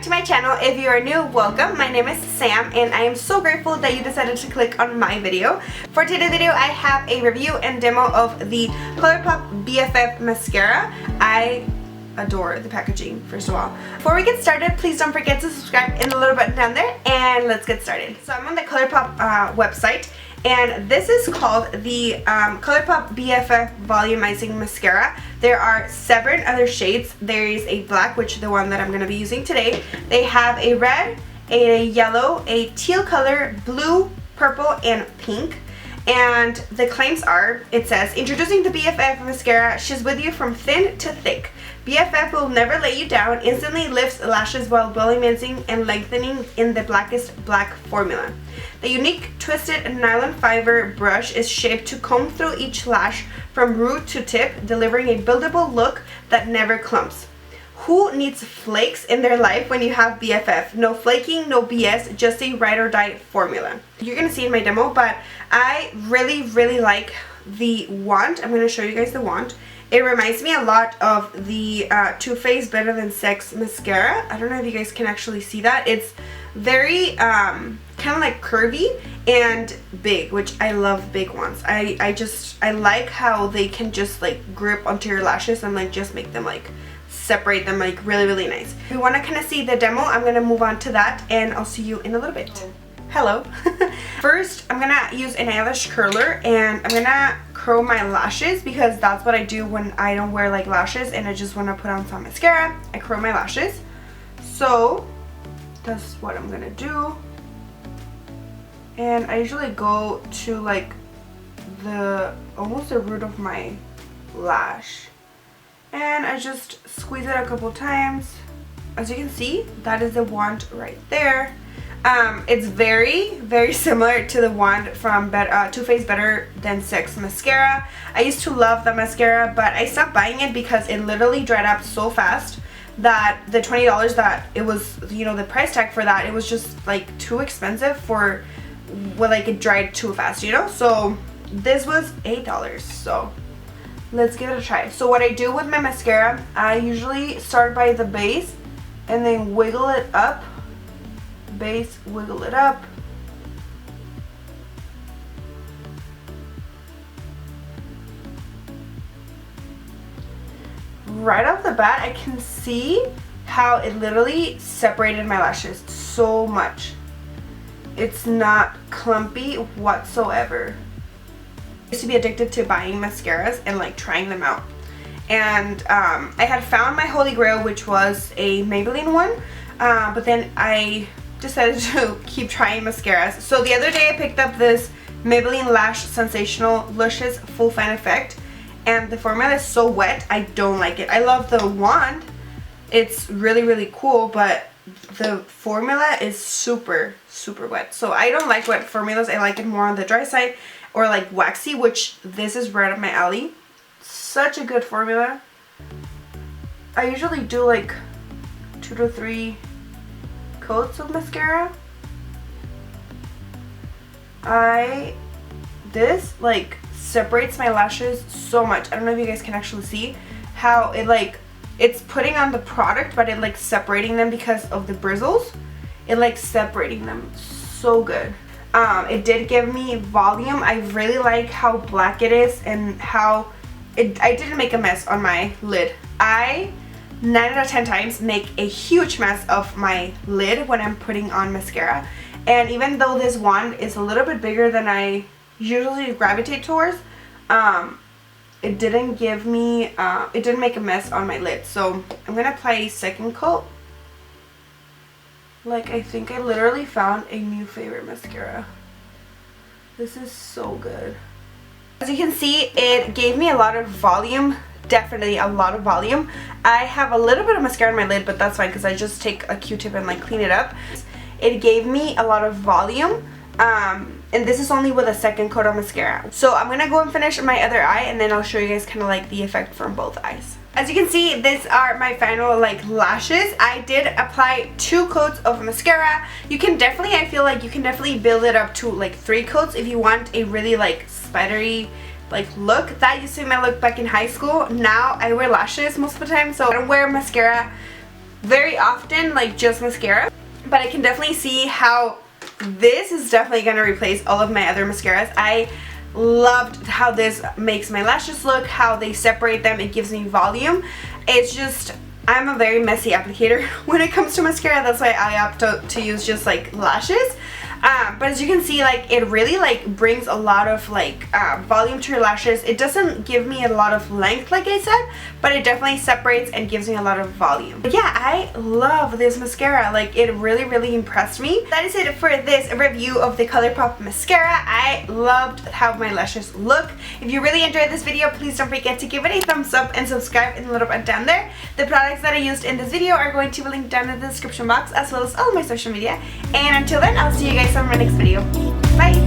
to my channel. If you are new, welcome. My name is Sam and I am so grateful that you decided to click on my video. For today's video, I have a review and demo of the Colourpop BFF Mascara. I adore the packaging, first of all. Before we get started, please don't forget to subscribe and the little button down there, and let's get started. So I'm on the Colourpop website, and this is called the Colourpop BFF Volumizing Mascara. There are 7 other shades. There is a black, which is the one that I'm going to be using today. They have a red, a yellow, a teal color, blue, purple, and pink. And the claims are, it says, introducing the BFF Mascara, she's with you from thin to thick. BFF will never let you down, instantly lifts lashes while volumizing and lengthening in the blackest black formula. The unique twisted nylon fiber brush is shaped to comb through each lash from root to tip, delivering a buildable look that never clumps. Who needs flakes in their life when you have BFF? No flaking, no BS, just a ride or die formula. You're gonna see in my demo, but I really like the wand. I'm gonna show you guys the wand. It reminds me a lot of the Too Faced Better Than Sex mascara. I don't know if you guys can actually see that. It's very kind of like curvy and big, which I love big ones. I like how they can just like grip onto your lashes and like just make them like separate them like really nice. If you want to kind of see the demo, I'm gonna move on to that and I'll see you in a little bit. Hello. First, I'm gonna use an eyelash curler and I'm gonna curl my lashes because that's what I do when I don't wear like lashes and I just want to put on some mascara. I curl my lashes. So that's what I'm gonna do. And I usually go to like almost the root of my lash. And I just squeeze it a couple times. As you can see, that is the wand right there. It's very similar to the wand from Too Faced Better Than Sex mascara. I used to love the mascara, but I stopped buying it because it literally dried up so fast that the $20 that it was, you know, the price tag for that, it was just like too expensive for, well, like it dried too fast, you know? So this was $8, so let's give it a try. So what I do with my mascara, I usually start by the base and then wiggle it up. Base, wiggle it up. Right off the bat, I can see how it literally separated my lashes so much. It's not clumpy whatsoever. I used to be addicted to buying mascaras and like trying them out. And I had found my holy grail, which was a Maybelline one, but then I decided to keep trying mascaras. So the other day I picked up this Maybelline Lash Sensational Luscious Full Fan Effect, and the formula is so wet, I don't like it. I love the wand, it's really cool, but the formula is super wet. So I don't like wet formulas. I like it more on the dry side or like waxy, which this is right up my alley. Such a good formula. I usually do like 2 to 3 coats of mascara. This like separates my lashes so much. I don't know if you guys can actually see how it like, it's putting on the product, but it like separating them because of the bristles. It like separating them so good. It did give me volume. I really like how black it is and how I didn't make a mess on my lid. I 9 out of 10 times make a huge mess of my lid when I'm putting on mascara, and even though this wand is a little bit bigger than I usually gravitate towards, it didn't give me it didn't make a mess on my lid. So I'm gonna apply a second coat. Like, I think I literally found a new favorite mascara. This is so good. As you can see, it gave me a lot of volume. Definitely a lot of volume. I have a little bit of mascara on my lid, but that's fine because I just take a Q-tip and like clean it up. It gave me a lot of volume, and this is only with a second coat of mascara. So I'm gonna go and finish my other eye, and then I'll show you guys kind of like the effect from both eyes. As you can see, these are my final like lashes. I did apply 2 coats of mascara. You can definitely, I feel like you can definitely build it up to like 3 coats if you want a really like spidery like look. That used to be my look back in high school. Now I wear lashes most of the time, so I don't wear mascara very often like just mascara, but I can definitely see how this is definitely going to replace all of my other mascaras. I loved how this makes my lashes look, how they separate them, it gives me volume. It's just, I'm a very messy applicator when it comes to mascara. That's why I opt to use just like lashes. But as you can see, like it really like brings a lot of like volume to your lashes. It doesn't give me a lot of length like I said, but it definitely separates and gives me a lot of volume. But yeah, I love this mascara. Like it really impressed me. That is it for this review of the Colourpop mascara. I loved how my lashes look. If you really enjoyed this video, please don't forget to give it a thumbs up and subscribe in the little button down there. The products that I used in this video are going to be linked down in the description box, as well as all my social media. And until then, I'll see you guys on my next video. Bye!